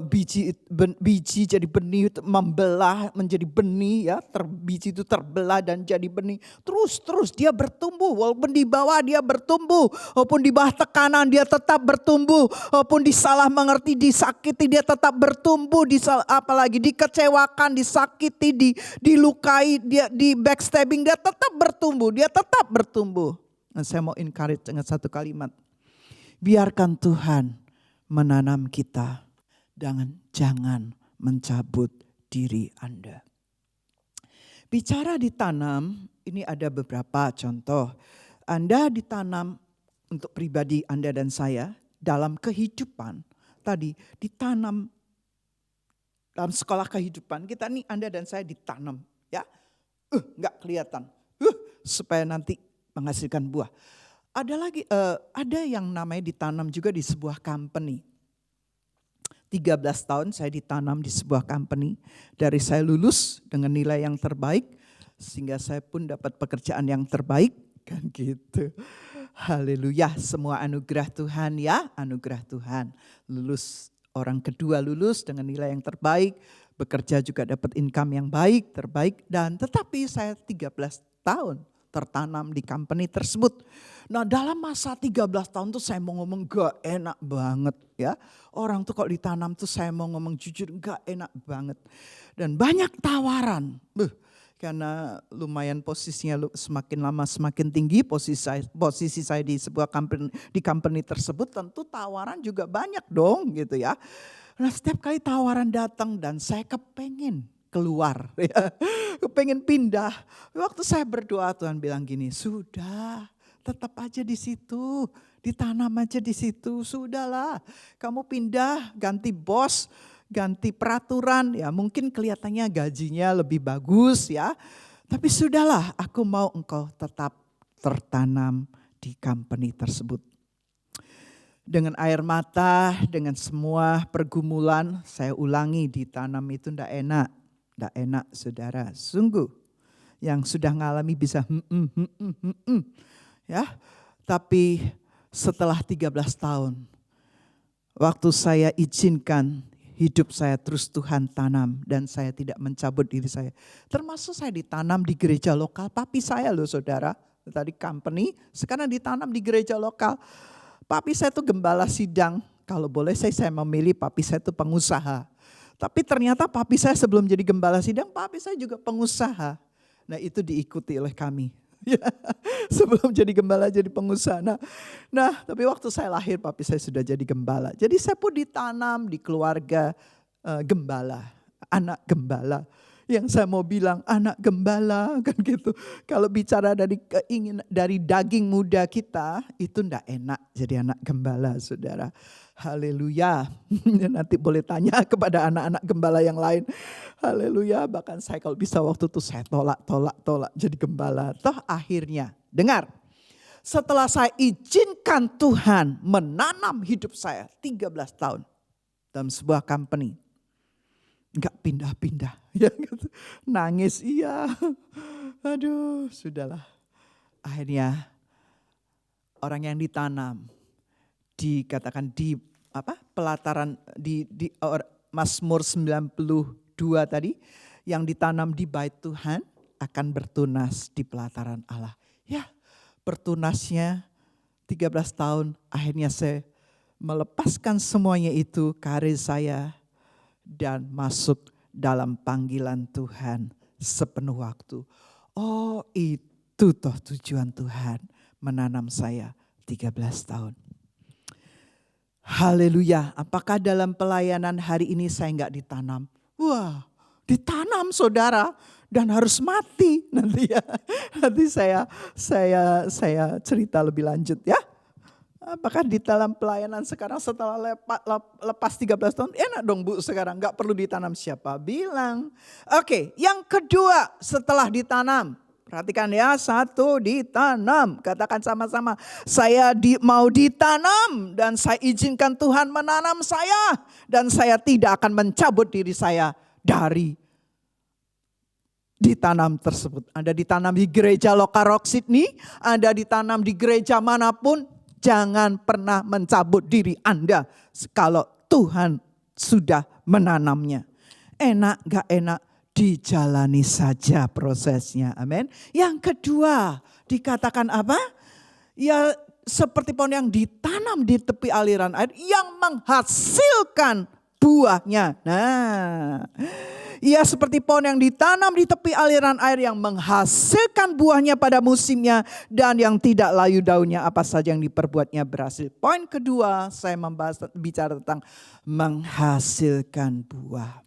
biji jadi benih, membelah menjadi benih ya, biji itu terbelah dan jadi benih. Terus dia bertumbuh, walaupun di bawah dia bertumbuh, walaupun di bawah tekanan dia tetap bertumbuh, walaupun disalah mengerti, disakiti dia tetap bertumbuh, apalagi dikecewakan, disakiti, dilukai, dia di backstabbing dia tetap bertumbuh. Nah, saya mau encourage dengan satu kalimat, biarkan Tuhan menanam kita, jangan mencabut diri Anda. Bicara ditanam, ini ada beberapa contoh. Anda ditanam untuk pribadi Anda dan saya dalam kehidupan. Tadi ditanam dalam sekolah kehidupan, kita nih Anda dan saya ditanam ya. Enggak kelihatan. Supaya nanti menghasilkan buah. Ada lagi, ada yang namanya ditanam juga di sebuah company. 13 tahun saya ditanam di sebuah company. Dari saya lulus dengan nilai yang terbaik, sehingga saya pun dapat pekerjaan yang terbaik. Kan gitu. Haleluya, semua anugerah Tuhan ya, anugerah Tuhan. Lulus, orang kedua lulus dengan nilai yang terbaik, bekerja juga dapat income yang baik, terbaik. Dan tetapi saya 13 tahun tertanam di company tersebut. Nah dalam masa 13 tahun tuh saya mau ngomong gak enak banget ya. Orang tuh kalau ditanam tuh saya mau ngomong jujur gak enak banget. Dan banyak tawaran. Karena lumayan posisinya semakin lama semakin tinggi, posisi saya di sebuah company tersebut tentu tawaran juga banyak dong gitu ya. Nah setiap kali tawaran datang dan saya kepengen keluar, ya. Kepengen pindah. Waktu saya berdoa Tuhan bilang gini, sudah tetap aja di situ, ditanam aja di situ, sudahlah. Kamu pindah, ganti bos, ganti peraturan, ya mungkin kelihatannya gajinya lebih bagus ya. Tapi sudahlah, aku mau engkau tetap tertanam di company tersebut. Dengan air mata, dengan semua pergumulan, saya ulangi ditanam itu enggak enak. Tidak enak saudara, sungguh yang sudah ngalami bisa ya. Tapi setelah 13 tahun, waktu saya izinkan hidup saya terus Tuhan tanam dan saya tidak mencabut diri saya. Termasuk saya ditanam di gereja lokal, papi saya loh saudara, tadi company, sekarang ditanam di gereja lokal. Papi saya tuh gembala sidang, kalau boleh saya memilih papi saya tuh pengusaha. Tapi ternyata papi saya sebelum jadi gembala sidang, papi saya juga pengusaha. Nah itu diikuti oleh kami. Sebelum jadi gembala jadi pengusaha. Nah tapi waktu saya lahir papi saya sudah jadi gembala. Jadi saya pun ditanam di keluarga gembala, anak gembala. Yang saya mau bilang anak gembala kan gitu. Kalau bicara dari daging muda kita itu enggak enak jadi anak gembala saudara. Haleluya. Nanti boleh tanya kepada anak-anak gembala yang lain. Haleluya. Bahkan saya kalau bisa waktu itu saya tolak jadi gembala. Toh akhirnya dengar. setelah saya izinkan Tuhan menanam hidup saya 13 tahun dalam sebuah company. Enggak pindah-pindah. Ya, gitu. Nangis, iya. Aduh, sudahlah. Akhirnya orang yang ditanam dikatakan di pelataran di Mazmur 92 tadi, yang ditanam di bait Tuhan akan bertunas di pelataran Allah. Ya, bertunasnya 13 tahun, akhirnya saya melepaskan semuanya itu, karir saya, dan masuk dalam panggilan Tuhan sepenuh waktu. Oh, itu toh tujuan Tuhan menanam saya 13 tahun. Haleluya. Apakah dalam pelayanan hari ini saya enggak ditanam? Wah, ditanam saudara, dan harus mati nanti ya. Nanti saya cerita lebih lanjut ya. Apakah di dalam pelayanan sekarang setelah lepas 13 tahun, enak dong Bu sekarang, gak perlu ditanam, siapa bilang. Oke, yang kedua setelah ditanam, perhatikan ya, satu, ditanam. Katakan sama-sama, saya mau ditanam dan saya izinkan Tuhan menanam saya. Dan saya tidak akan mencabut diri saya dari ditanam tersebut. Anda ditanam di gereja Lokarok Sydney, Anda ditanam di gereja manapun, jangan pernah mencabut diri Anda kalau Tuhan sudah menanamnya. Enak gak enak, dijalani saja prosesnya. Amin. Yang kedua dikatakan apa? Ya seperti pohon yang ditanam di tepi aliran air yang menghasilkan buahnya. Nah, ia seperti pohon yang ditanam di tepi aliran air yang menghasilkan buahnya pada musimnya dan yang tidak layu daunnya, apa saja yang diperbuatnya berhasil. Poin kedua, saya bicara tentang menghasilkan buah.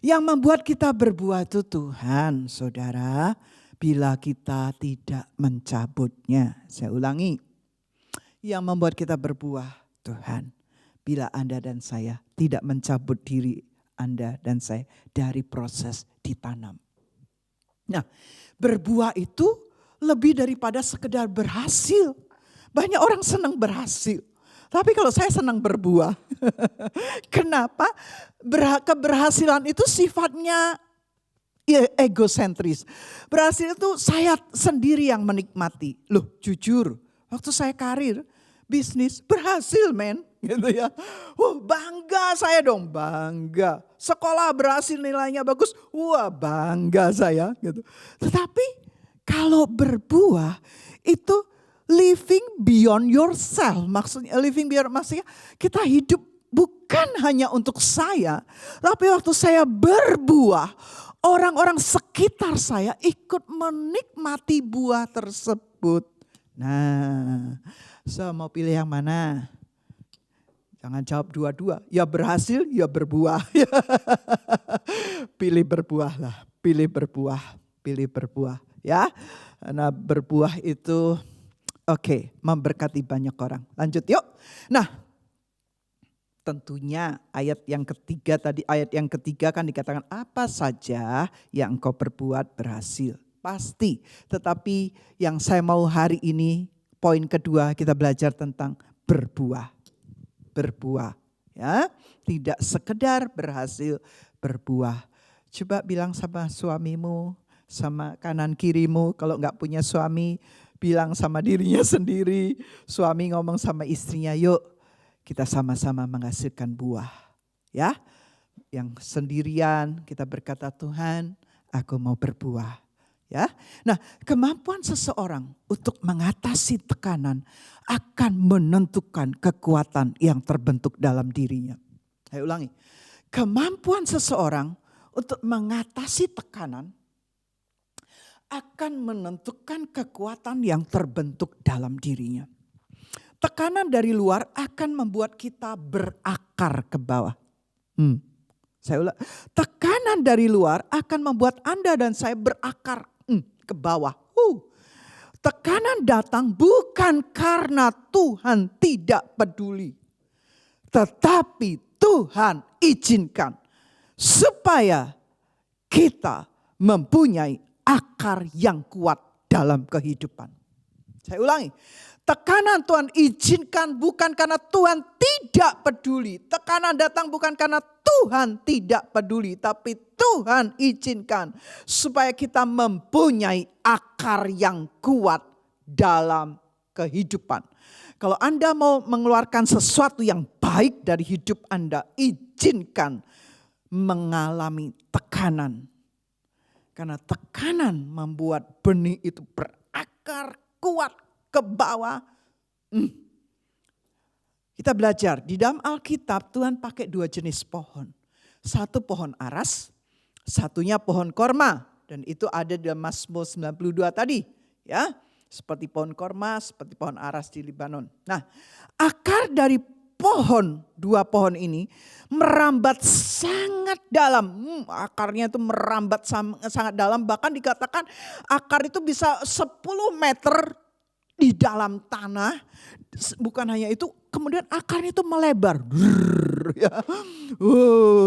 Yang membuat kita berbuah itu Tuhan, saudara, bila kita tidak mencabutnya. Saya ulangi, yang membuat kita berbuah Tuhan, bila Anda dan saya tidak mencabut diri Anda dan saya dari proses ditanam. Nah, berbuah itu lebih daripada sekedar berhasil. Banyak orang senang berhasil. Tapi kalau saya senang berbuah. Kenapa? Keberhasilan itu sifatnya egosentris. Berhasil itu saya sendiri yang menikmati. Loh, jujur, waktu saya karir, bisnis, berhasil men. Gitu ya. Bangga saya dong, bangga. Sekolah berhasil, nilainya bagus, bangga saya gitu. Tetapi kalau berbuah itu living beyond yourself. Maksudnya living beyond, maksudnya kita hidup bukan hanya untuk saya, tapi waktu saya berbuah, orang-orang sekitar saya ikut menikmati buah tersebut. Nah, saya mau pilih yang mana? Jangan jawab dua-dua. Ya berhasil, ya berbuah. Pilih berbuah lah. Pilih berbuah. Pilih berbuah. Ya. Karena berbuah itu memberkati banyak orang. Lanjut yuk. Nah, tentunya ayat yang ketiga kan dikatakan apa saja yang engkau perbuat berhasil. Pasti. Tetapi yang saya mau hari ini, poin kedua kita belajar tentang berbuah. Berbuah, ya, tidak sekedar berhasil, berbuah. Coba bilang sama suamimu, sama kanan kirimu, kalau nggak punya suami, bilang sama dirinya sendiri. Suami ngomong sama istrinya, yuk kita sama-sama menghasilkan buah, ya. Yang sendirian kita berkata, Tuhan, aku mau berbuah. Ya, nah kemampuan seseorang untuk mengatasi tekanan akan menentukan kekuatan yang terbentuk dalam dirinya. Saya ulangi, kemampuan seseorang untuk mengatasi tekanan akan menentukan kekuatan yang terbentuk dalam dirinya. Tekanan dari luar akan membuat kita berakar ke bawah. Saya ulang, tekanan dari luar akan membuat Anda dan saya berakar ke bawah. Tekanan datang bukan karena Tuhan tidak peduli. Tetapi Tuhan izinkan supaya kita mempunyai akar yang kuat dalam kehidupan. Saya ulangi. Tekanan Tuhan izinkan bukan karena Tuhan tidak peduli. Tekanan datang bukan karena Tuhan tidak peduli. Tapi Tuhan izinkan supaya kita mempunyai akar yang kuat dalam kehidupan. Kalau Anda mau mengeluarkan sesuatu yang baik dari hidup Anda, izinkan mengalami tekanan. Karena tekanan membuat benih itu berakar kuat ke bawah. Kita belajar di dalam Alkitab Tuhan pakai 2 jenis pohon. Satu pohon aras, satunya pohon korma. Dan itu ada di Mazmur 92 tadi. Ya, seperti pohon korma, seperti pohon aras di Libanon. Nah, akar dari dua pohon ini merambat sangat dalam. Akarnya itu merambat sangat dalam. Bahkan dikatakan akar itu bisa 10 meter di dalam tanah. Bukan hanya itu, kemudian akarnya itu melebar.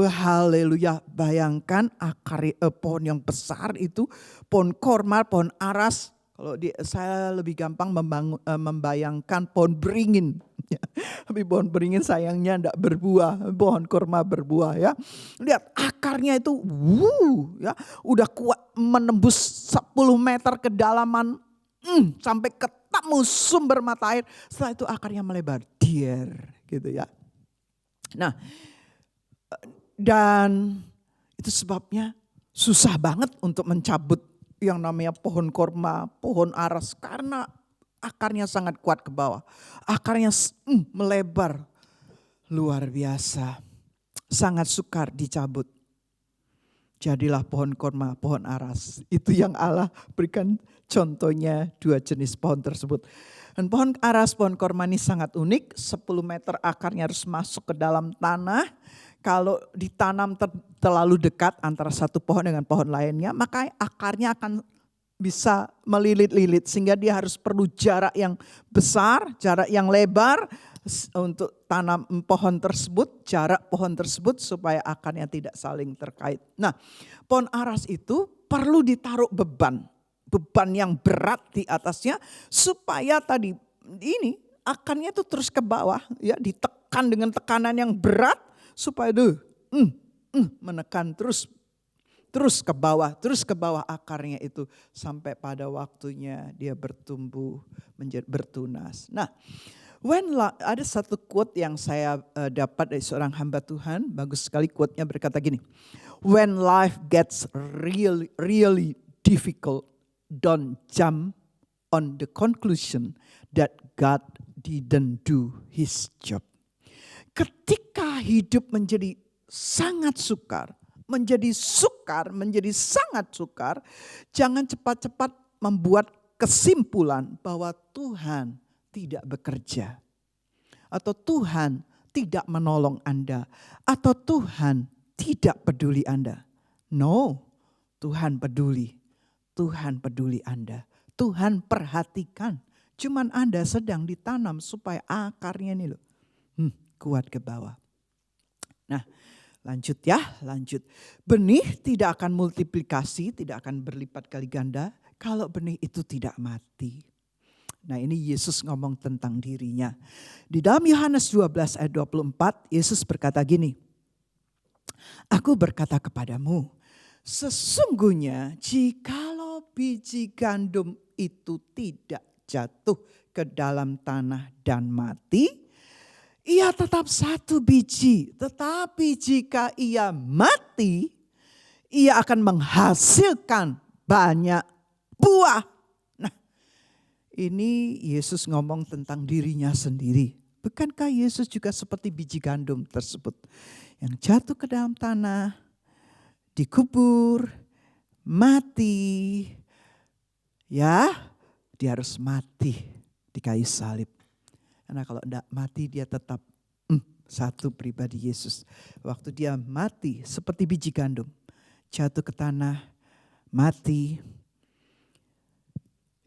Haleluya. Bayangkan akar pohon yang besar itu, pohon korma, pohon aras. Kalau saya lebih gampang membayangkan pohon beringin. Tapi pohon beringin sayangnya tidak berbuah, pohon kurma berbuah ya. Lihat akarnya itu ya, udah kuat menembus 10 meter kedalaman sampai ketemu sumber mata air. Setelah itu akarnya melebar, gitu ya. Nah, dan itu sebabnya susah banget untuk mencabut yang namanya pohon korma, pohon aras karena akarnya sangat kuat ke bawah. Akarnya melebar. Luar biasa. Sangat sukar dicabut. Jadilah pohon korma, pohon aras. Itu yang Allah berikan contohnya 2 jenis pohon tersebut. Dan pohon aras, pohon korma ini sangat unik. 10 meter akarnya harus masuk ke dalam tanah. Kalau ditanam terlalu dekat antara satu pohon dengan pohon lainnya, maka akarnya akan bisa melilit-lilit sehingga dia harus perlu jarak yang besar, jarak yang lebar untuk tanam pohon tersebut, jarak pohon tersebut supaya akarnya tidak saling terkait. Nah, pohon aras itu perlu ditaruh beban yang berat di atasnya supaya tadi ini akarnya itu terus ke bawah ya, ditekan dengan tekanan yang berat supaya menekan terus ke bawah akarnya itu sampai pada waktunya dia bertumbuh menjadi bertunas. Nah, ada satu quote yang saya dapat dari seorang hamba Tuhan, bagus sekali quote-nya berkata gini. When life gets really difficult, don't jump on the conclusion that God didn't do his job. Ketika hidup menjadi sangat sukar, menjadi sangat sukar, jangan cepat-cepat membuat kesimpulan bahwa Tuhan tidak bekerja. Atau Tuhan tidak menolong Anda. Atau Tuhan tidak peduli Anda. No, Tuhan peduli. Tuhan peduli Anda. Tuhan perhatikan. Cuman Anda sedang ditanam supaya akarnya ini loh. Kuat ke bawah. Nah, lanjut. Benih tidak akan multiplikasi, tidak akan berlipat kali ganda kalau benih itu tidak mati. Nah, ini Yesus ngomong tentang dirinya. Di dalam Yohanes 12 ayat 24, Yesus berkata gini. Aku berkata kepadamu, sesungguhnya jikalau biji gandum itu tidak jatuh ke dalam tanah dan mati, ia tetap satu biji, tetapi jika ia mati, ia akan menghasilkan banyak buah. Nah, ini Yesus ngomong tentang dirinya sendiri. Bukankah Yesus juga seperti biji gandum tersebut yang jatuh ke dalam tanah, dikubur, mati, ya dia harus mati di kayu salib. Karena kalau tidak mati dia tetap satu pribadi Yesus. Waktu dia mati seperti biji gandum. Jatuh ke tanah, mati.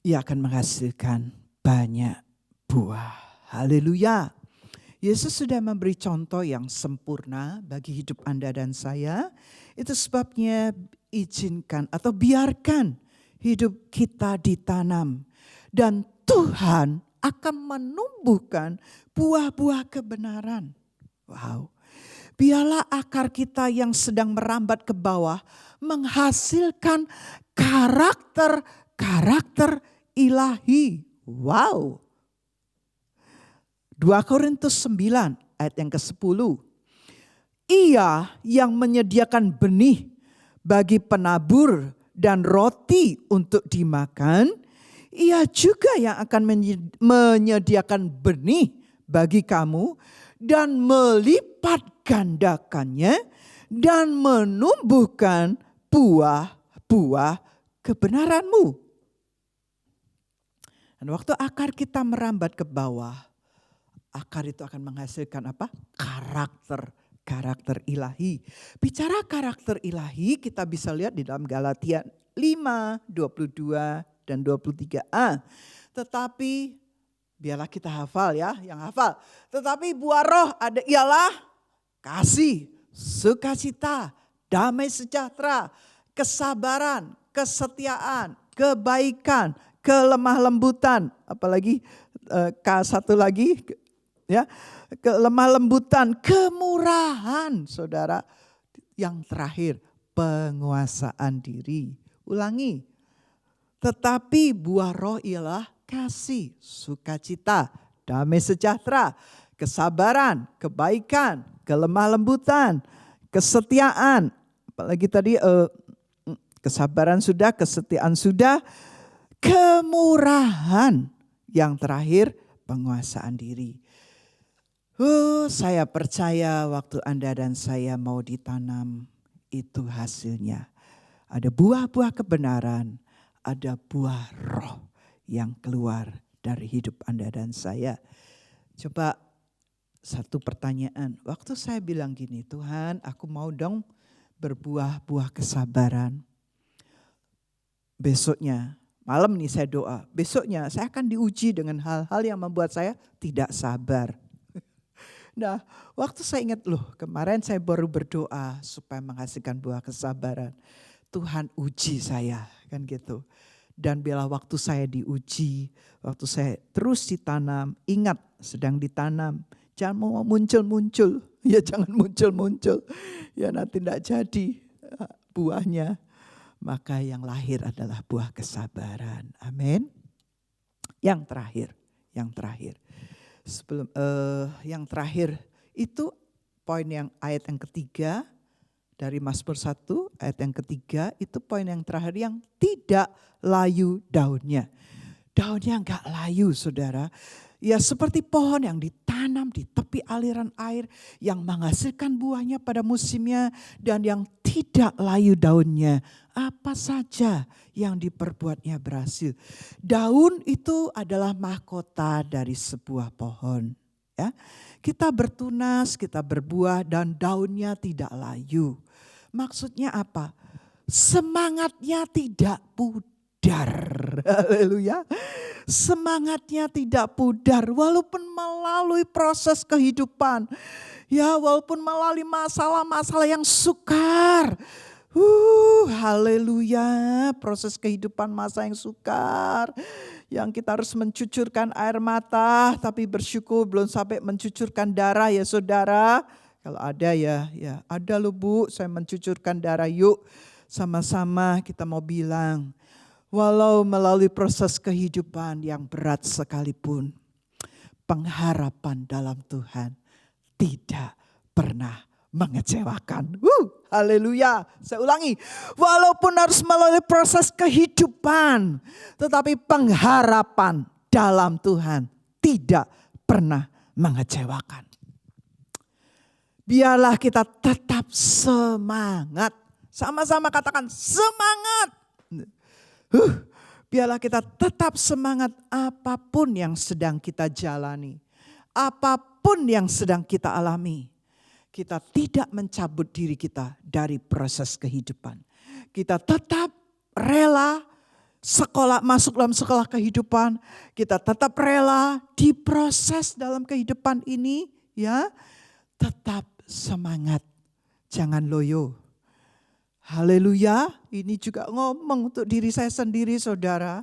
Ia akan menghasilkan banyak buah. Haleluya. Yesus sudah memberi contoh yang sempurna bagi hidup Anda dan saya. Itu sebabnya izinkan atau biarkan hidup kita ditanam. Dan Tuhan akan menumbuhkan buah-buah kebenaran. Wow. Biarlah akar kita yang sedang merambat ke bawah menghasilkan karakter ilahi. Wow. 2 Korintus 9 ayat yang ke-10. Ia yang menyediakan benih bagi penabur dan roti untuk dimakan, ia juga yang akan menyediakan benih bagi kamu dan melipat gandakannya dan menumbuhkan buah-buah kebenaranmu. Dan waktu akar kita merambat ke bawah, akar itu akan menghasilkan apa? Karakter ilahi. Bicara karakter ilahi, kita bisa lihat di dalam Galatia 5, 22 dan 23a. Tetapi biarlah kita hafal ya, yang hafal. Tetapi buah roh ada ialah kasih, sukacita, damai sejahtera, kesabaran, kesetiaan, kebaikan, kelemah lembutan, apalagi K1 lagi ya, kelemah lembutan, kemurahan, saudara. Yang terakhir, penguasaan diri. Ulangi. Tetapi buah roh ialah kasih, sukacita, damai sejahtera, kesabaran, kebaikan, kelemah lembutan, kesetiaan. Apalagi tadi kesabaran sudah, kesetiaan sudah, kemurahan. Yang terakhir, penguasaan diri. Saya percaya waktu Anda dan saya mau ditanam, itu hasilnya. Ada buah-buah kebenaran, ada buah roh yang keluar dari hidup Anda dan saya. Coba satu pertanyaan, waktu saya bilang gini, Tuhan aku mau dong berbuah-buah kesabaran. Besoknya, malam nih saya doa, besoknya saya akan diuji dengan hal-hal yang membuat saya tidak sabar. Nah, waktu saya ingat, kemarin saya baru berdoa supaya menghasilkan buah kesabaran. Tuhan uji saya, kan gitu. Dan bila waktu saya diuji, waktu saya terus ditanam, ingat sedang ditanam. Jangan mau muncul-muncul, ya jangan muncul-muncul. Ya nanti tidak jadi buahnya. Maka yang lahir adalah buah kesabaran. Amin. Yang terakhir. Sebelum yang terakhir itu poin yang ayat yang ketiga dari Mazmur 1 ayat yang ketiga itu poin yang terakhir yang tidak layu daunnya. Daunnya enggak layu saudara. Ya seperti pohon yang ditanam di tepi aliran air yang menghasilkan buahnya pada musimnya dan yang tidak layu daunnya. Apa saja yang diperbuatnya berhasil. Daun itu adalah mahkota dari sebuah pohon. Ya, kita bertunas, kita berbuah dan daunnya tidak layu. Maksudnya apa? Semangatnya tidak pudar. Haleluya. Semangatnya tidak pudar walaupun melalui proses kehidupan. Ya, walaupun melalui masalah-masalah yang sukar. Haleluya, proses kehidupan masa yang sukar. Yang kita harus mencucurkan air mata, tapi bersyukur belum sampai mencucurkan darah ya saudara. Kalau ada ya ada loh Bu, saya mencucurkan darah, yuk sama-sama kita mau bilang. Walau melalui proses kehidupan yang berat sekalipun, pengharapan dalam Tuhan tidak pernah mengecewakan. Haleluya. Saya ulangi. Walaupun harus melalui proses kehidupan, tetapi pengharapan dalam Tuhan tidak pernah mengecewakan. Biarlah kita tetap semangat. Sama-sama katakan semangat. Biarlah kita tetap semangat apapun yang sedang kita jalani. Apapun yang sedang kita alami. Kita tidak mencabut diri kita dari proses kehidupan. Kita tetap rela masuk dalam sekolah kehidupan. Kita tetap rela diproses dalam kehidupan ini. Ya, tetap semangat. Jangan loyo. Haleluya. Ini juga ngomong untuk diri saya sendiri saudara.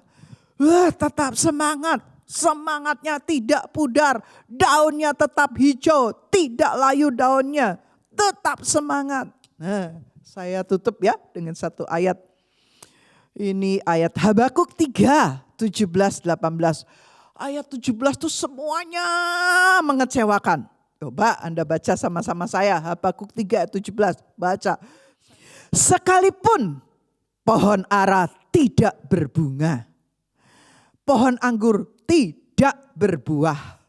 Tetap semangat. semangatnya tidak pudar, daunnya tetap hijau, tidak layu daunnya, tetap semangat. Nah, saya tutup ya dengan satu ayat. Ini ayat Habakuk 3, 17, 18. Ayat 17 itu semuanya mengecewakan. Coba Anda baca sama-sama saya, Habakuk 3 ayat 17, baca. Sekalipun pohon ara tidak berbunga, pohon anggur tidak berbuah,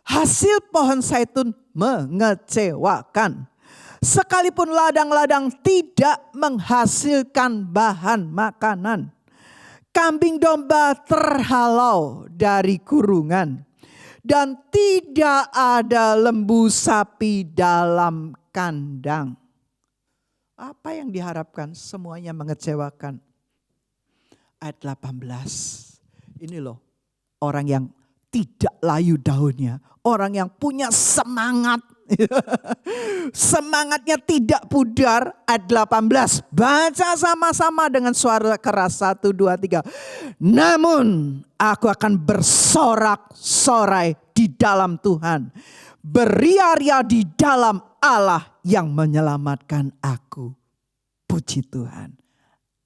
hasil pohon zaitun mengecewakan. Sekalipun ladang-ladang tidak menghasilkan bahan makanan, kambing domba terhalau dari kurungan, dan tidak ada lembu sapi dalam kandang. Apa yang diharapkan? Semuanya mengecewakan. Ayat 18. Ini loh, orang yang tidak layu daunnya, orang yang punya semangat. Semangatnya tidak pudar. Ayat 18. Baca sama-sama dengan suara keras. 1, 2, 3. Namun aku akan bersorak-sorai di dalam Tuhan, beria-ria di dalam Allah yang menyelamatkan aku. Puji Tuhan.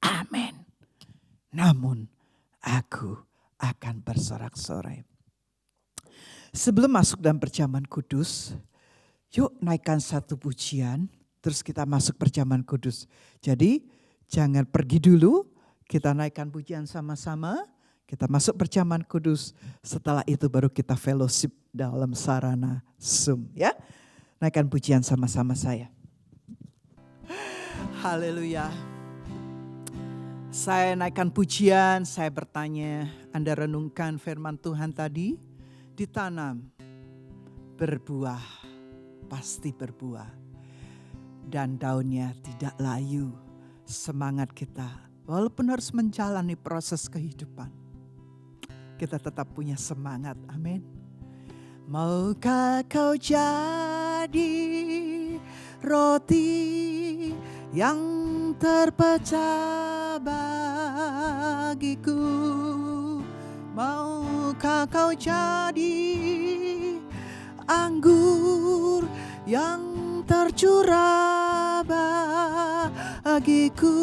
Amin. Namun aku akan bersorak-sorai. Sebelum masuk dalam perjamuan kudus, yuk naikkan satu pujian, terus kita masuk perjamuan kudus. Jadi jangan pergi dulu, kita naikkan pujian sama-sama, kita masuk perjamuan kudus. Setelah itu baru kita fellowship dalam sarana Zoom ya. Naikkan pujian sama-sama saya. Haleluya. Saya naikkan pujian, saya bertanya, Anda renungkan firman Tuhan tadi, ditanam, berbuah, pasti berbuah. Dan daunnya tidak layu. Semangat kita, walaupun harus menjalani proses kehidupan, kita tetap punya semangat. Amin. Maukah kau jadi roti yang terpecah bagiku? Maukah kau jadi anggur yang tercurah bagiku?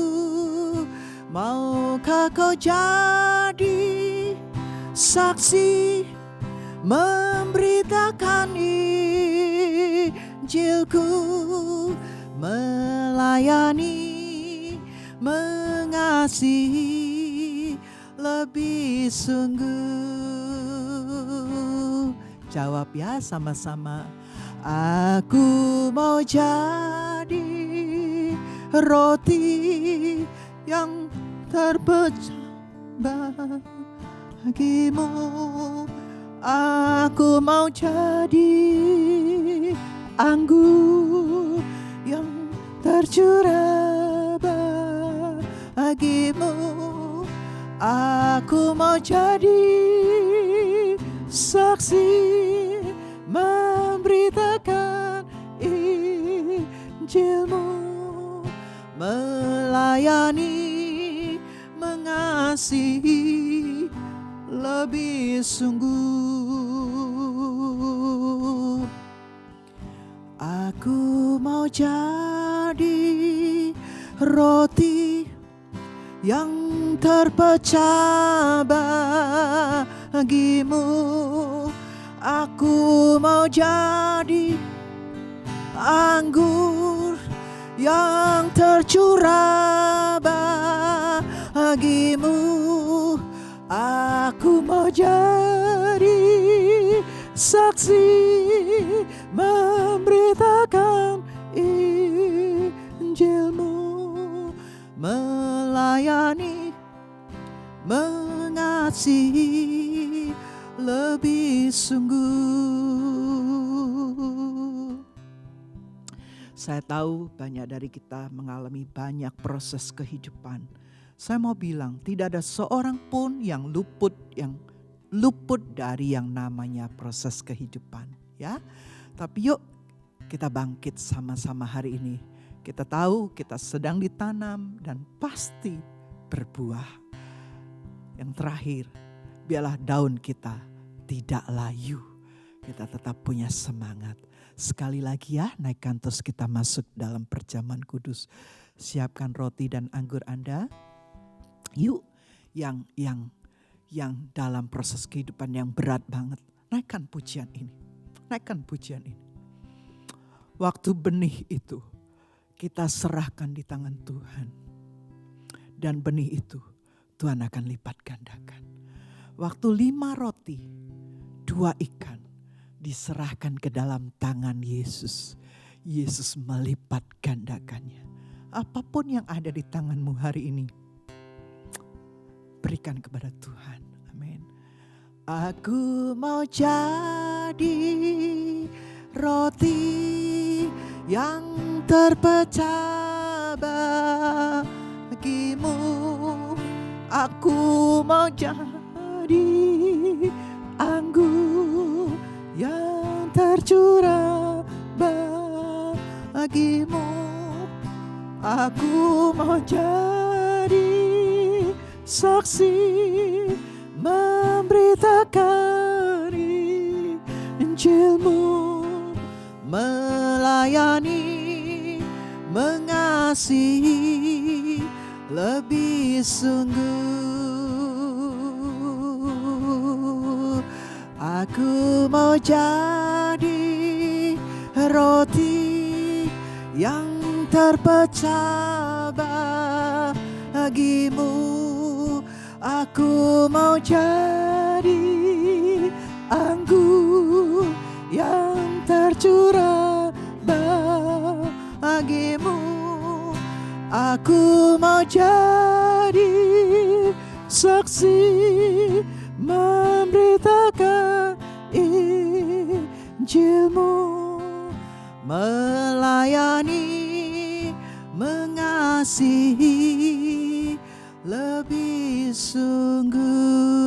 Maukah kau jadi saksi memberitakan Injilku, melayani, mengasihi lebih sungguh? Jawab ya sama-sama. Aku mau jadi roti yang terpecah bagimu. Aku mau jadi anggur yang tercurah bagimu. Aku mau jadi saksi memberitakan Injilmu, melayani, mengasihi lebih sungguh. Aku mau jadi roti yang terpecah bagimu. Aku mau jadi anggur yang tercurah bagimu. Aku mau jadi saksi memberitakan Injilmu, melayani, mengasihi lebih sungguh. Saya tahu banyak dari kita mengalami banyak proses kehidupan. Saya mau bilang tidak ada seorang pun yang luput dari yang namanya proses kehidupan, ya. Tapi yuk kita bangkit sama-sama hari ini. Kita tahu kita sedang ditanam dan pasti berbuah. Yang terakhir, biarlah daun kita tidak layu. Kita tetap punya semangat. Sekali lagi ya, naikkan terus kita masuk dalam perjamuan kudus. Siapkan roti dan anggur Anda. Yuk, yang dalam proses kehidupan yang berat banget, naikkan pujian ini. Naikkan pujian ini. Waktu benih itu kita serahkan di tangan Tuhan. Dan benih itu Tuhan akan lipat gandakan. Waktu 5 roti, 2 ikan diserahkan ke dalam tangan Yesus. Yesus melipat gandakannya. Apapun yang ada di tanganmu hari ini, berikan kepada Tuhan. Amin. Aku mau jadi roti yang terpecah bagimu. Aku mau jadi anggur yang tercurah bagimu. Aku mau jadi saksi memberitakan Injilmu, melayani, mengasihi lebih sungguh. Aku mau jadi roti yang terpecah bagimu. Aku mau jadi anggur yang tercurah bagimu. Aku mau jadi saksi memberitakan Injilmu, melayani, mengasihi lebih sungguh.